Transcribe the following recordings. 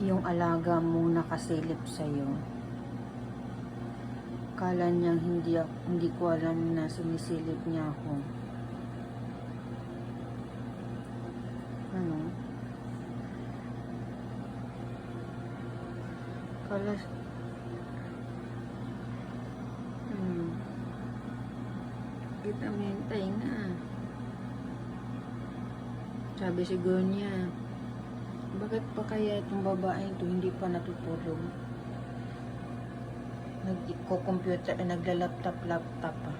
yung alaga mo nakasilip sa'yo. Kala niya hindi ko alam na sinisilip niya ako. Ano? Kala... Kita mo yung tainga. Sabi siguro niya, bakit pa kaya itong babae ito hindi pa natutulog? Nagko-computer, nagla-laptop pa.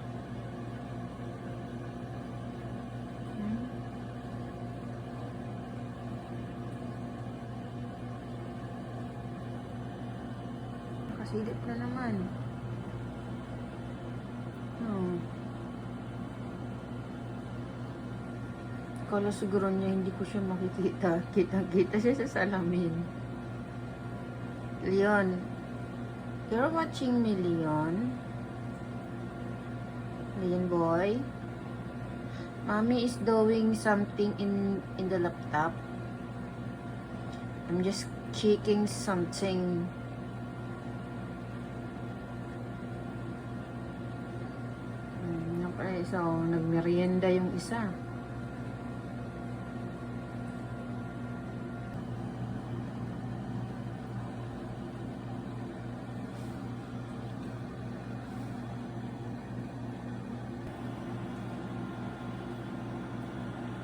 Nakasilip na naman. Kala siguro niya hindi ko siya makikita. Kita siya sa salamin. Leon, you're watching me, Leon? Leon boy? Mommy is doing something in the laptop. I'm just checking something. So, nagmerienda yung isa.